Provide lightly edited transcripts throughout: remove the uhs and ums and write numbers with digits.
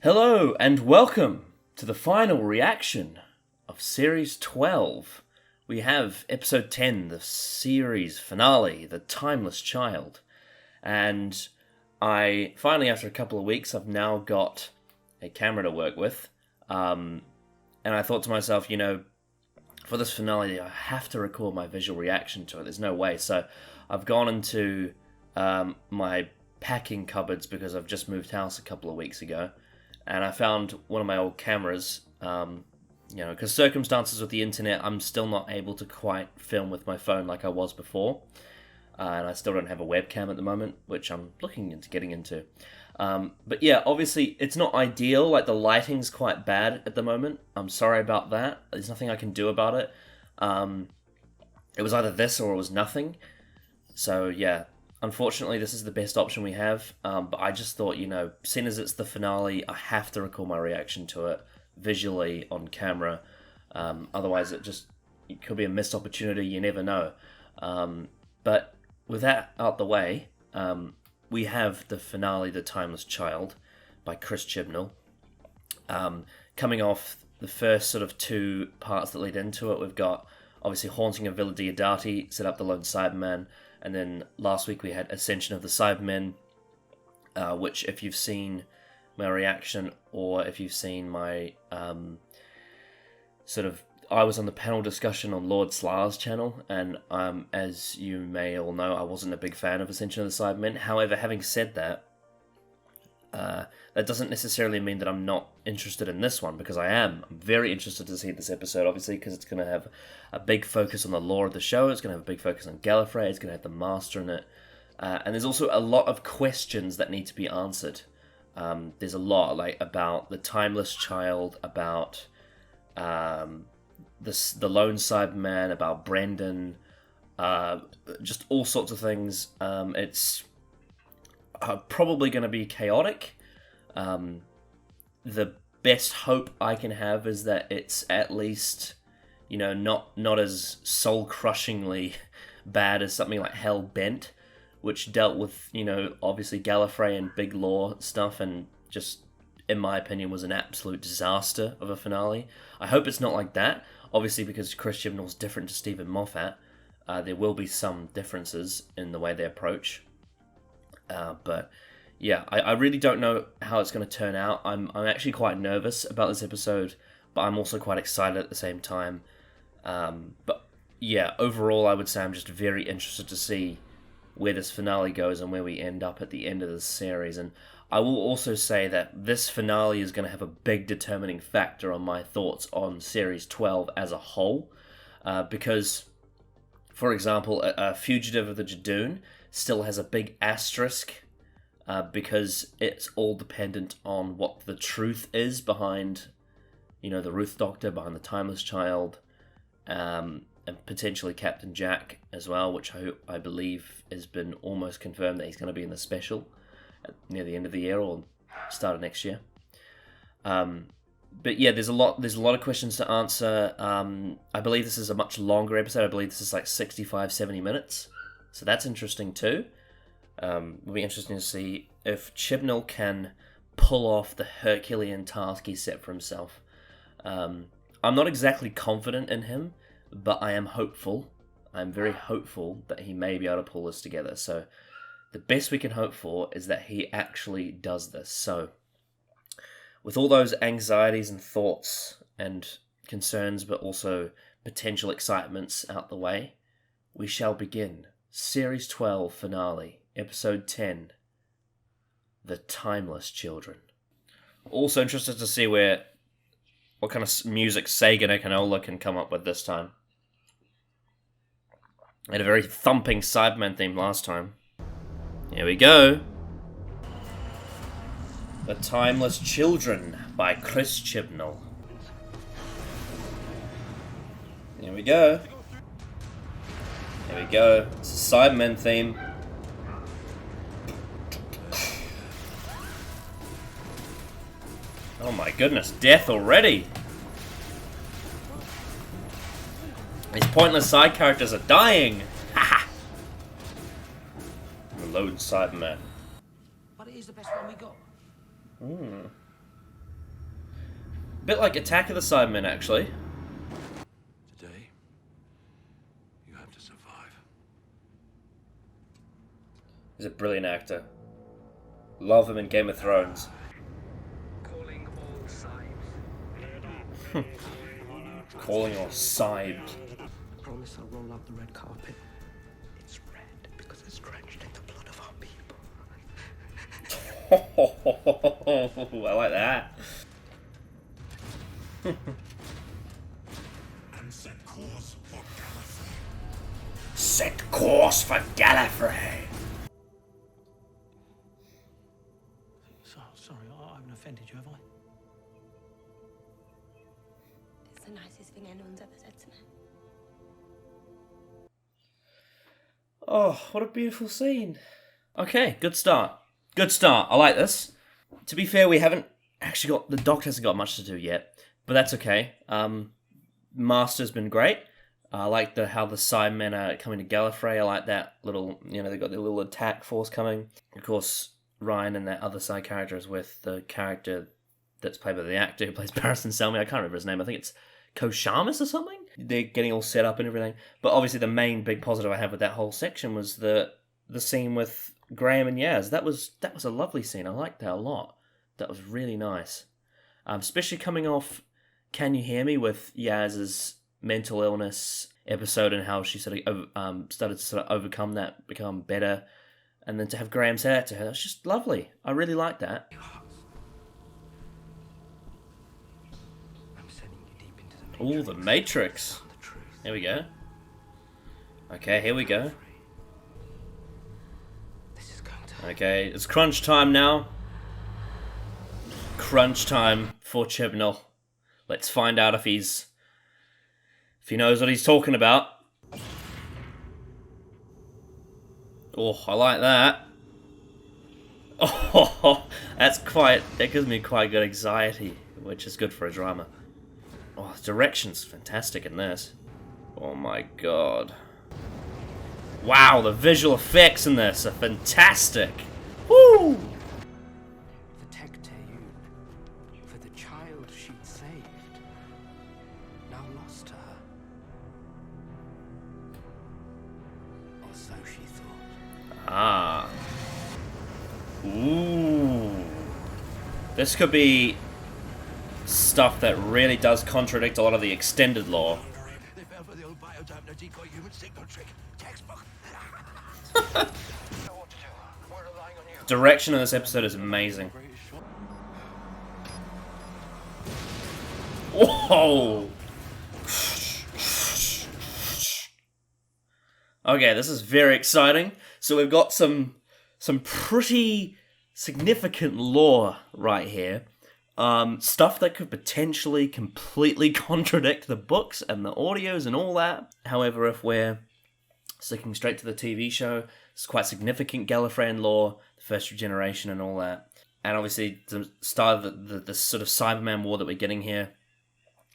Hello and welcome to the final reaction of Series 12. We have Episode 10, the series finale, The Timeless Child. And I finally, after a couple of weeks, I've now got a camera to work with. And I thought to myself, for this finale, I have to record my visual reaction to it. There's no way. So I've gone into my packing cupboards because I've just moved house a couple of weeks ago. And I found one of my old cameras, because circumstances with the internet, I'm still not able to quite film with my phone like I was before. And I still don't have a webcam at the moment, which I'm looking into getting into. But yeah, obviously, it's not ideal. Like, the lighting's quite bad at the moment. I'm sorry about that. There's nothing I can do about it. It was either this or it was nothing. So yeah. Unfortunately, this is the best option we have, but I just thought, seeing as it's the finale, I have to record my reaction to it visually on camera. Otherwise, it could be a missed opportunity, you never know. But with that out the way, we have the finale, The Timeless Child, by Chris Chibnall. Coming off the first sort of two parts that lead into it, we've got, obviously, Haunting of Villa Diodati, set up the Lone Cyberman. And then last week we had Ascension of the Cybermen, which if you've seen my reaction or if you've seen my I was on the panel discussion on Lord Slar's channel, and as you may all know, I wasn't a big fan of Ascension of the Cybermen. However, having said that, that doesn't necessarily mean that I'm not interested in this one, because I am. I'm very interested to see this episode, obviously, because it's going to have a big focus on the lore of the show. It's going to have a big focus on Gallifrey. It's going to have the Master in it. And there's also a lot of questions that need to be answered. There's a lot, about the Timeless Child, about the Lone Cyberman, about Brendan, just all sorts of things. It's probably going to be chaotic. The best hope I can have is that it's at least, not as soul-crushingly bad as something like Hell Bent, which dealt with, obviously Gallifrey and big lore stuff, and just, in my opinion, was an absolute disaster of a finale. I hope it's not like that, obviously, because Chris Chibnall's different to Stephen Moffat. There will be some differences in the way they approach. But yeah, I really don't know how it's going to turn out. I'm actually quite nervous about this episode, but I'm also quite excited at the same time. But yeah, overall, I would say I'm just very interested to see where this finale goes and where we end up at the end of this series. And I will also say that this finale is going to have a big determining factor on my thoughts on Series 12 as a whole. Because, for example, a Fugitive of the Jadoon still has a big asterisk, because it's all dependent on what the truth is behind, the Ruth Doctor, behind the Timeless Child, and potentially Captain Jack as well, which I believe has been almost confirmed that he's going to be in the special near the end of the year or start of next year. But yeah, there's a lot of questions to answer. I believe this is a much longer episode. I believe this is like 65, 70 minutes. So that's interesting too. It'll be interesting to see if Chibnall can pull off the Herculean task he set for himself. I'm not exactly confident in him, but I am hopeful. I'm very hopeful that he may be able to pull this together. So the best we can hope for is that he actually does this. So with all those anxieties and thoughts and concerns, but also potential excitements out the way, we shall begin Series 12 finale, Episode 10, The Timeless Children. Also interested to see what kind of music Sagan and Canola can come up with this time. I had a very thumping Cyberman theme last time. Here we go. The Timeless Children by Chris Chibnall. Here we go. Here we go. It's a Cyberman theme. Oh my goodness, death already! These pointless side characters are dying! Haha! The Lone Cyberman. But it is the best one we got. Bit like Attack of the Cybermen, actually. Today, you have to survive. He's a brilliant actor. Love him in Game of Thrones. Calling all sides. Calling all sides. I promise I'll roll out the red carpet. It's red because it's drenched in the blood of our people. I like that. And set course for Gallifrey. Set course for Gallifrey. Sorry, I haven't offended you, have I? It's the nicest thing anyone's ever said to me. Oh, what a beautiful scene. Okay, good start. Good start. I like this. To be fair, we haven't actually got... The Doctor hasn't got much to do yet, but that's okay. Master's been great. I like how the Cybermen are coming to Gallifrey. I like that little... they've got their little attack force coming. Of course, Ryan and that other side character is with the character that's played by the actor who plays Barristan Selmy. I can't remember his name. I think it's Koshamis or something. They're getting all set up and everything. But obviously the main big positive I had with that whole section was the scene with Graham and Yaz. That was a lovely scene. I liked that a lot. That was really nice. Especially coming off Can You Hear Me with Yaz's mental illness episode and how she sort of started to sort of overcome that, become better. And then to have Graham say that to her, that's just lovely. I really like that. I'm sending you deep into the Ooh, the Matrix. Here we go. Okay, here we go. This is going to... Okay, it's crunch time now. Crunch time for Chibnall. Let's find out if he knows what he's talking about. Oh, I like that. Oh, that gives me quite good anxiety, which is good for a drama. Oh, the direction's fantastic in this. Oh my god. Wow, the visual effects in this are fantastic. Woo! For Tecteun, for the child she'd saved, now lost to her. Or so she thought. Ah. Ooh. This could be stuff that really does contradict a lot of the extended lore. They fell for the old biodapter decoy human signal trick. Textbook. Direction in this episode is amazing. Whoa! Okay, this is very exciting. So we've got some pretty significant lore right here. Stuff that could potentially completely contradict the books and the audios and all that. However, if we're sticking straight to the TV show, it's quite significant Gallifreyan lore, the First Regeneration and all that. And obviously the start of the sort of Cyberman war that we're getting here.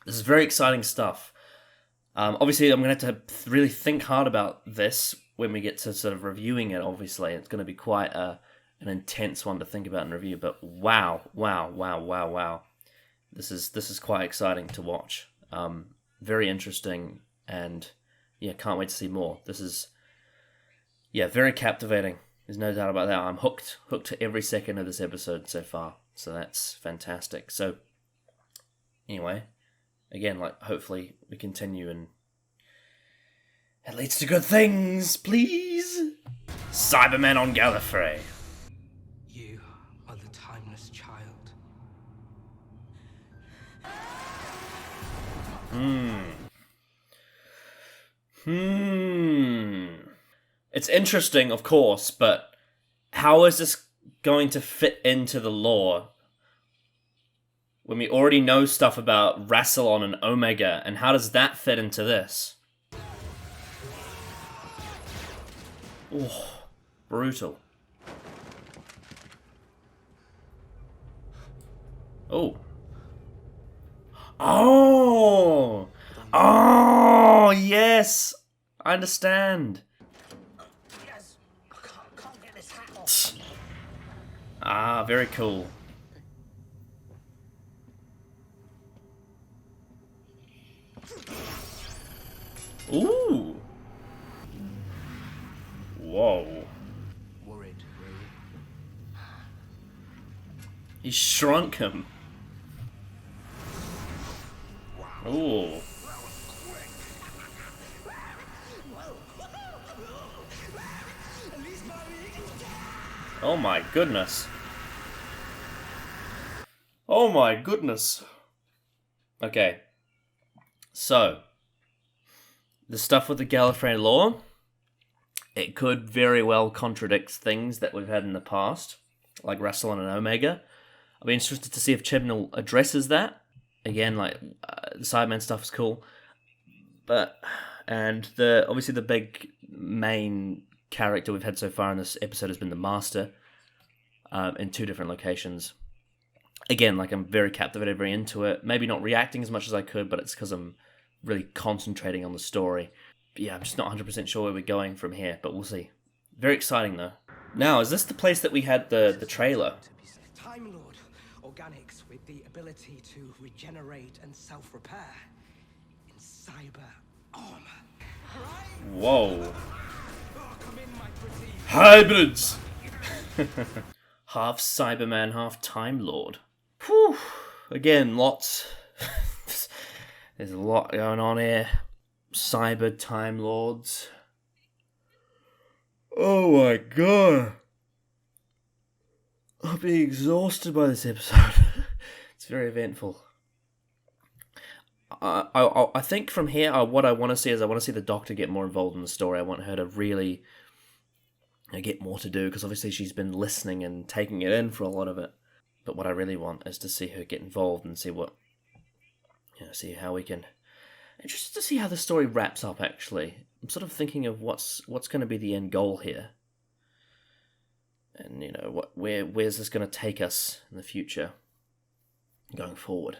This is very exciting stuff. Obviously, I'm going to have to really think hard about this when we get to sort of reviewing it, obviously. It's going to be quite an intense one to think about and review, but wow. This is quite exciting to watch. Very interesting, and yeah, can't wait to see more. This is, yeah, very captivating. There's no doubt about that. I'm hooked to every second of this episode so far, so that's fantastic. So, anyway, again, like, hopefully we continue and it leads to good things, please! Cybermen on Gallifrey. You are the timeless child. It's interesting, of course, but how is this going to fit into the lore when we already know stuff about Rassilon and Omega, and how does that fit into this? Oh, brutal. Oh. Oh! Oh, yes! I understand. Yes, I can't get this hat off. Ah, very cool. Ooh. Whoa. Worried, were you? He shrunk him. Ooh. Oh my goodness. Oh my goodness. Okay. So, the stuff with the Gallifrey law, it could very well contradict things that we've had in the past, like Rassilon and Omega. I'll be interested to see if Chibnall addresses that. Again, like, the Cyberman stuff is cool. And obviously the big main character we've had so far in this episode has been the Master, in 2 different locations. Again, like, I'm very captivated, very into it. Maybe not reacting as much as I could, but it's because I'm really concentrating on the story. But yeah, I'm just not 100% sure where we're going from here, but we'll see. Very exciting, though. Now, is this the place that we had the trailer? Time Lord. Organics with the ability to regenerate and self-repair. In cyber armor. Whoa. Oh, come in, my pretty. Hybrids! Half Cyberman, half Time Lord. Whew. Again, lots. There's a lot going on here. Cyber Time Lords. Oh my god. I'll be exhausted by this episode. It's very eventful. I think from here, what I want to see is I want to see the Doctor get more involved in the story. I want her to really get more to do, because obviously she's been listening and taking it in for a lot of it. But what I really want is to see her get involved and see what, see how we can. Interested to see how the story wraps up. Actually, I'm sort of thinking of what's going to be the end goal here, and where's this going to take us in the future, going forward.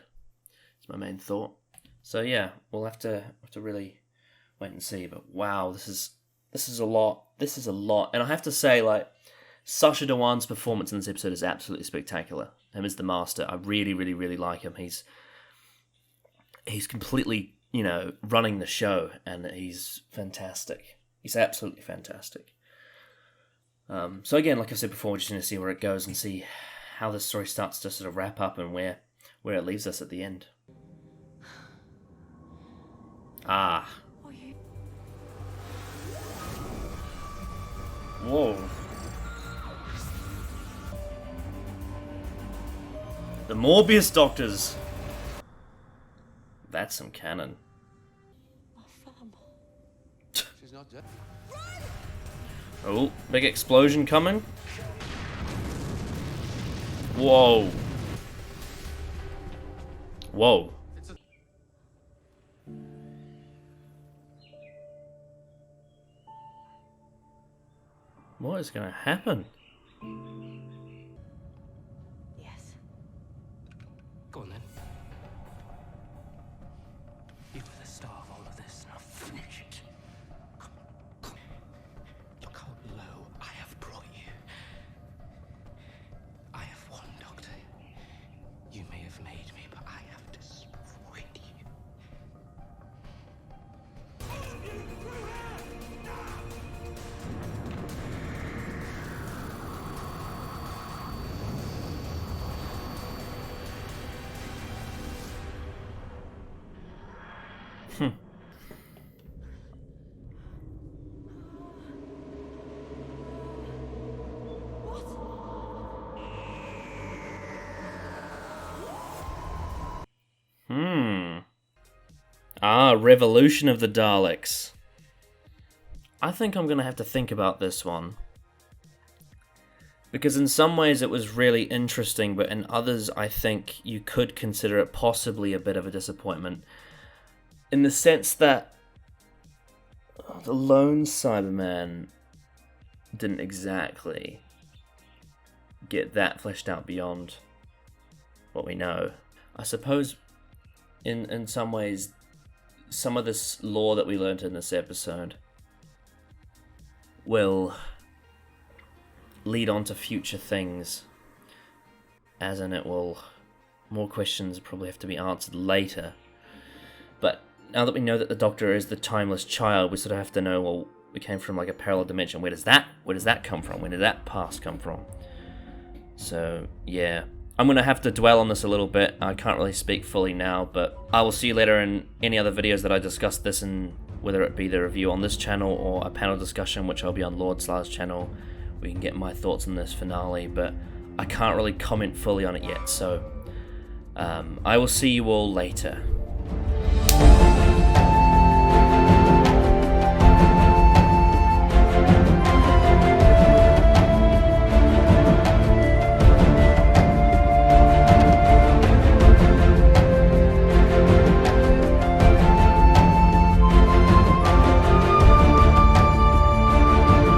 It's my main thought. So yeah, we'll have to really wait and see. But wow, this is a lot. This is a lot, and I have to say, like, Sacha Dhawan's performance in this episode is absolutely spectacular. Him as the Master, I really, really, really like him. He's completely, running the show, and he's fantastic. He's absolutely fantastic. So again, like I said before, we're just going to see where it goes and see how this story starts to sort of wrap up and where it leaves us at the end. Ah. Whoa. The Morbius Doctors. That's some canon. She's not dead. Oh, big explosion coming. Whoa. Whoa. What is going to happen? Yes. Go on then. You were the star of all of this. Now finish it. Come. Look how low I have brought you. I have won, Doctor. You may have made me, but I have destroyed you. Revolution of the Daleks. I think I'm going to have to think about this one. Because in some ways it was really interesting, but in others I think you could consider it possibly a bit of a disappointment. In the sense that the lone Cyberman didn't exactly get that fleshed out beyond what we know. I suppose in some ways, some of this lore that we learned in this episode will lead on to future things, as in it will, more questions probably have to be answered later. But now that we know that the Doctor is the timeless child, we sort of have to know, well, we came from like a parallel dimension. Where does that come from? Where did that past come from? So, yeah. I'm going to have to dwell on this a little bit. I can't really speak fully now, but I will see you later in any other videos that I discuss this in, whether it be the review on this channel or a panel discussion, which I'll be on Lord Slaugh's channel. We can get my thoughts on this finale, but I can't really comment fully on it yet, so I will see you all later.